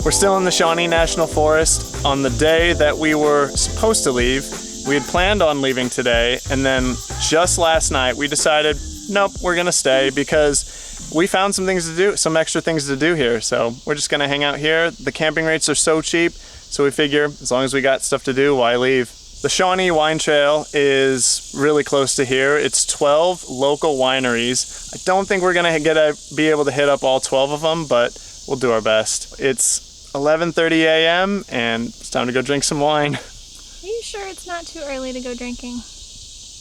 We're still in the Shawnee National Forest. On the day that we were supposed to leave, we had planned on leaving today, and then just last night we decided, nope, we're gonna stay because we found some things to do, some extra things to do here. So we're just gonna hang out here. The camping rates are so cheap, so we figure as long as we got stuff to do, why leave? The Shawnee Wine Trail is really close to here. It's 12 local wineries. I don't think we're gonna be able to hit up all 12 of them, but we'll do our best. It's 11:30 a.m. and it's time to go drink some wine. Are you sure it's not too early to go drinking?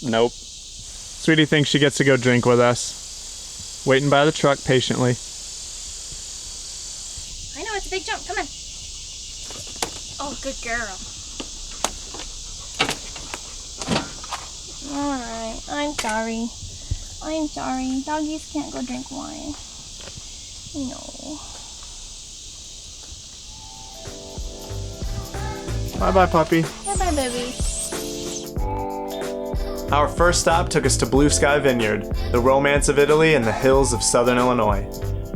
Nope. Sweetie thinks she gets to go drink with us. Waiting by the truck patiently. I know, it's a big jump. Come on. Oh, good girl. Alright, I'm sorry. I'm sorry. Doggies can't go drink wine. No. Bye-bye, puppy. Bye-bye, baby. Our first stop took us to Blue Sky Vineyard, the romance of Italy and the hills of southern Illinois.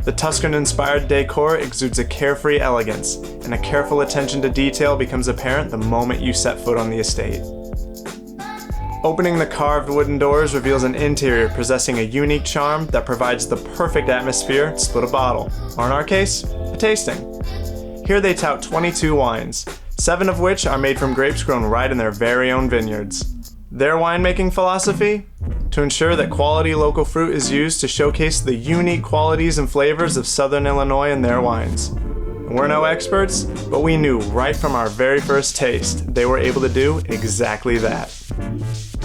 The Tuscan-inspired decor exudes a carefree elegance, and a careful attention to detail becomes apparent the moment you set foot on the estate. Opening the carved wooden doors reveals an interior possessing a unique charm that provides the perfect atmosphere to split a bottle, or in our case, a tasting. Here they tout 22 wines, 7 of which are made from grapes grown right in their very own vineyards. Their winemaking philosophy? To ensure that quality local fruit is used to showcase the unique qualities and flavors of Southern Illinois in their wines. We're no experts, but we knew right from our very first taste they were able to do exactly that.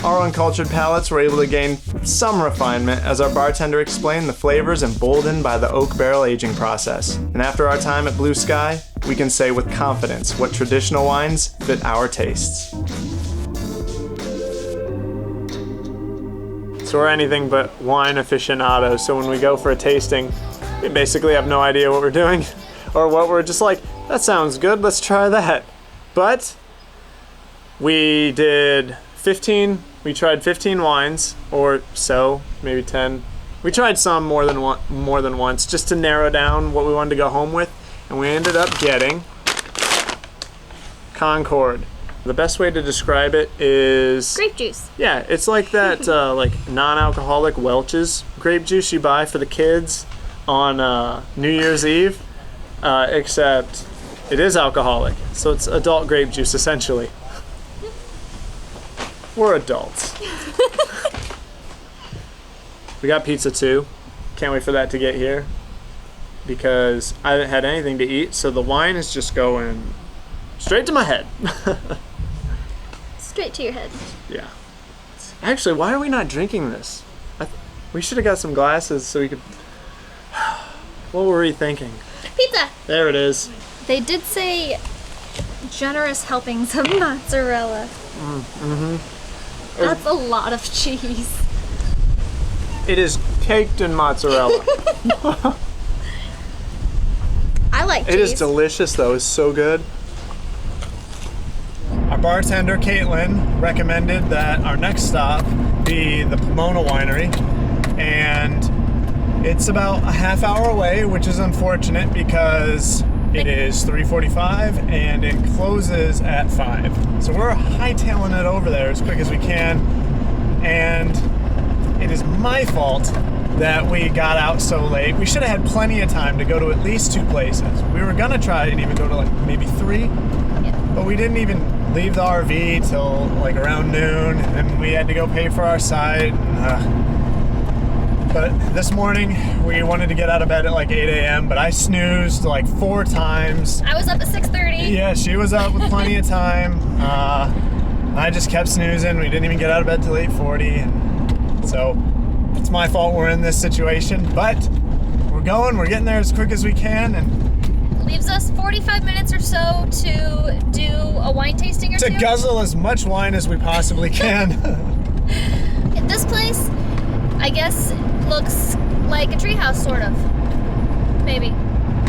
Our uncultured palates were able to gain some refinement as our bartender explained the flavors emboldened by the oak barrel aging process. And after our time at Blue Sky, we can say with confidence what traditional wines fit our tastes. So we're anything but wine aficionados, so when we go for a tasting, we basically have no idea what we're doing, or what we're just like, that sounds good, let's try that. But we tried 15 wines, or so, maybe 10. We tried some more than once, just to narrow down what we wanted to go home with, and we ended up getting Concord. The best way to describe it is... grape juice. Yeah, it's like that like non-alcoholic Welch's grape juice you buy for the kids on New Year's Eve, except it is alcoholic, so it's adult grape juice essentially. We're adults. We got pizza too. Can't wait for that to get here because I haven't had anything to eat, so the wine is just going straight to my head. Straight to your head. Yeah. Actually, why are we not drinking this? We should have got some glasses so we could... What were we thinking? Pizza! There it is. They did say generous helpings of mozzarella. Mm-hmm. That's a lot of cheese. It is caked in mozzarella. I like cheese. It is delicious though, it's so good. Our bartender, Caitlin, recommended that our next stop be the Pomona Winery, and it's about a half hour away, which is unfortunate because it is 3:45 and it closes at 5. So we're hightailing it over there as quick as we can, and it is my fault that we got out so late. We should have had plenty of time to go to at least 2 places. We were gonna try and even go to like maybe 3, but we didn't even leave the RV till like around noon, and we had to go pay for our site. But this morning we wanted to get out of bed at like 8 a.m. but I snoozed like 4 times. I was up at 6:30. Yeah, she was up with plenty of time. I just kept snoozing. We didn't even get out of bed till 8:40. So it's my fault we're in this situation, but we're getting there as quick as we can, and leaves us 45 minutes or so to do a wine tasting or to two. guzzle as much wine as we possibly can. This place, I guess, looks like a treehouse, sort of. Maybe.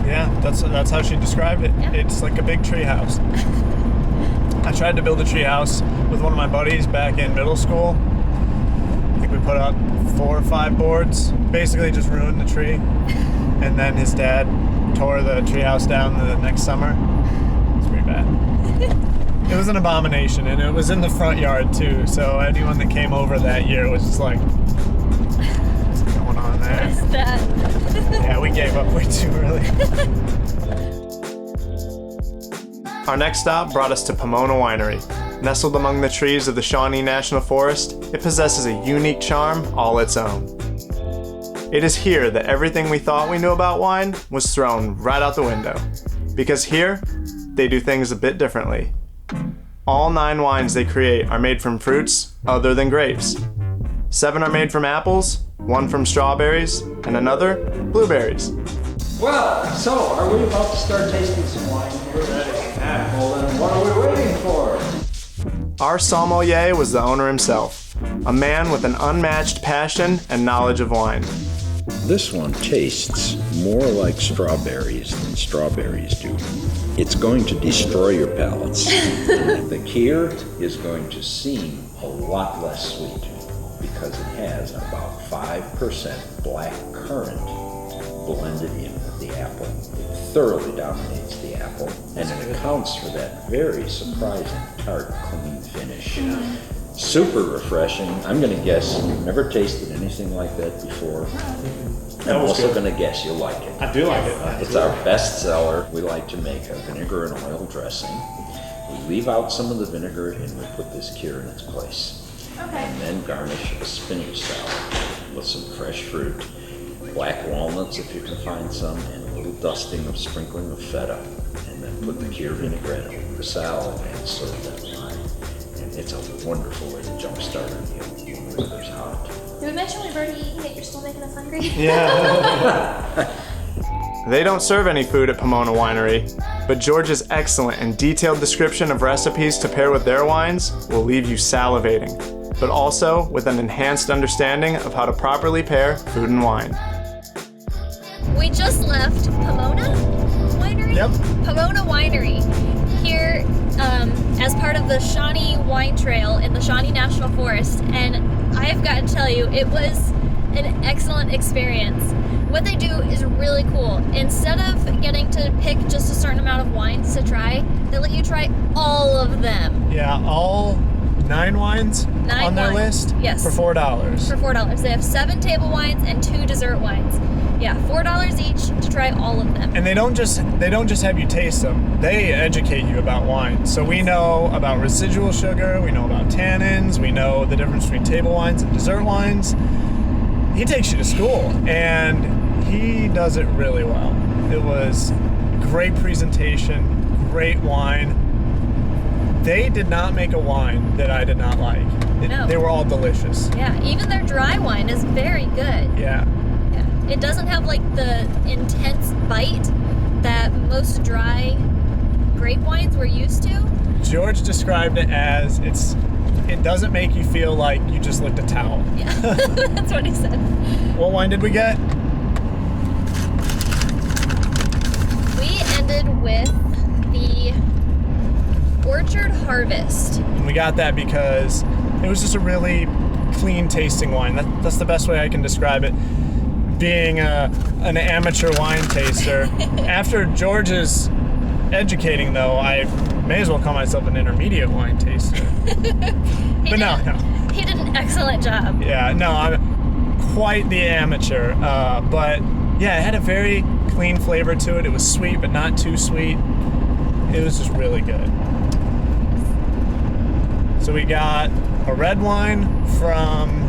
Yeah, that's how she described it. Yeah. It's like a big treehouse. I tried to build a treehouse with one of my buddies back in middle school. I think we put up 4 or 5 boards. Basically just ruined the tree. And then his dad tore the treehouse down the next summer. It's pretty bad. It was an abomination, and it was in the front yard too. So anyone that came over that year was just like, "What's going on there?" What is that? Yeah, we gave up way too early. Our next stop brought us to Pomona Winery. Nestled among the trees of the Shawnee National Forest, it possesses a unique charm all its own. It is here that everything we thought we knew about wine was thrown right out the window. Because here, they do things a bit differently. All 9 wines they create are made from fruits other than grapes. 7 are made from apples, 1 from strawberries, and another blueberries. Well, so are we about to start tasting some wine? We're ready. Well, then what are we waiting for? Our sommelier was the owner himself, a man with an unmatched passion and knowledge of wine. This one tastes more like strawberries than strawberries do. It's going to destroy your palates. The Kier is going to seem a lot less sweet because it has about 5% black currant blended in with the apple. It thoroughly dominates the apple, and it accounts for that very surprising tart, clean finish. Super refreshing. I'm going to guess you've never tasted anything like that before. I'm also going to guess you'll like it. I do like it. It's our best seller. We like to make a vinegar and oil dressing. We leave out some of the vinegar and we put this cure in its place. Okay. And then garnish a spinach salad with some fresh fruit, black walnuts if you can find some, and a little dusting of sprinkling of feta. And then put the cure vinaigrette over the salad and serve that wine. And it's a wonderful way to jumpstart a meal when the weather's hot. Did we mention we've already eaten it? You're still making us hungry? Yeah. They don't serve any food at Pomona Winery, but George's excellent and detailed description of recipes to pair with their wines will leave you salivating, but also with an enhanced understanding of how to properly pair food and wine. We just left Pomona Winery? Yep. Pomona Winery. Here as part of the Shawnee Wine Trail in the Shawnee National Forest, and I've got to tell you, it was an excellent experience. What they do is really cool. Instead of getting to pick just a certain amount of wines to try, they let you try all of them. Yeah, all 9 wines on their list yes. for $4. For $4. They have 7 table wines and 2 dessert wines. Yeah, $4 each to try all of them. And they don't just have you taste them. They educate you about wine. So we know about residual sugar, we know about tannins, we know the difference between table wines and dessert wines. He takes you to school, and he does it really well. It was great presentation, great wine. They did not make a wine that I did not like. No. They were all delicious. Yeah, even their dry wine is very good. Yeah. Yeah. It doesn't have like the intense bite that most dry grape wines we're used to. George described it as it doesn't make you feel like you just licked a towel. Yeah, that's what he said. What wine did we get? We ended with the Orchard Harvest. And we got that because it was just a really clean tasting wine. That's the best way I can describe it. Being an amateur wine taster, after George's educating though, I may as well call myself an intermediate wine taster. But no. He did an excellent job. Yeah, no, I'm quite the amateur. But yeah, it had a very clean flavor to it. It was sweet, but not too sweet. It was just really good. So we got a red wine from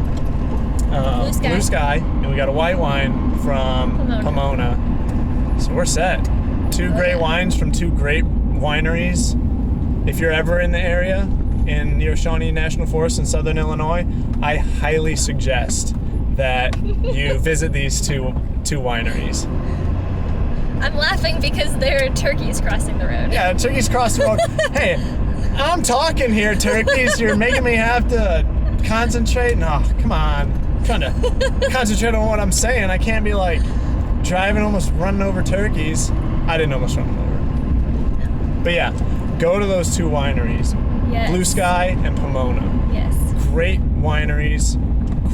Blue Sky, and we got a white wine from Pomona. So we're set. 2 great wines from 2 great wineries. If you're ever in the area, in near Shawnee National Forest in southern Illinois, I highly suggest that you visit these two wineries. I'm laughing because there are turkeys crossing the road. Yeah, turkeys cross the road. Hey, I'm talking here, turkeys. You're making me have to concentrate. No, come on. I'm trying to concentrate on what I'm saying. I can't be like driving, almost running over turkeys. I didn't almost run them over. But yeah, go to those 2 wineries. Yes. Blue Sky and Pomona. Yes. Great wineries,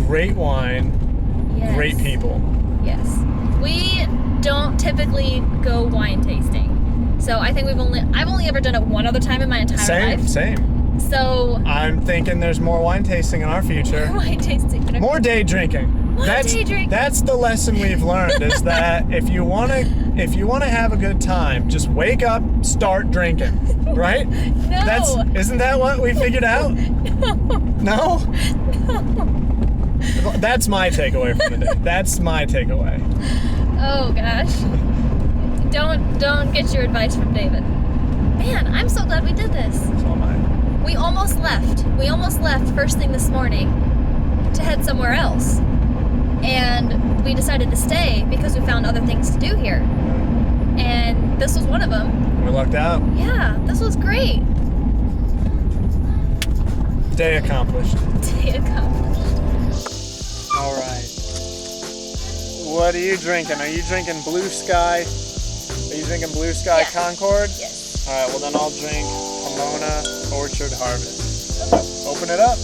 great wine, Yes. great people. Yes. We don't typically go wine tasting. So I think I've only ever done it one other time in my entire life. Same. So I'm thinking there's more wine tasting in our future. wine tasting. More day drinking. Day drinking. That's the lesson we've learned is that if you wanna have a good time, just wake up, start drinking. Right? No. Isn't that what we figured out? No? That's my takeaway from the day. That's my takeaway. Oh gosh. Don't get your advice from David. Man, I'm so glad we did this. So am I. We almost left. We almost left first thing this morning to head somewhere else. And we decided to stay because we found other things to do here. And this was one of them. We lucked out. Yeah, this was great. Day accomplished. Day accomplished. All right. What are you drinking? Are you drinking Blue Sky? Are you drinking Blue Sky Yes. Concord? Yes. All right, well then I'll drink Pomona Orchard Harvest. Open it up.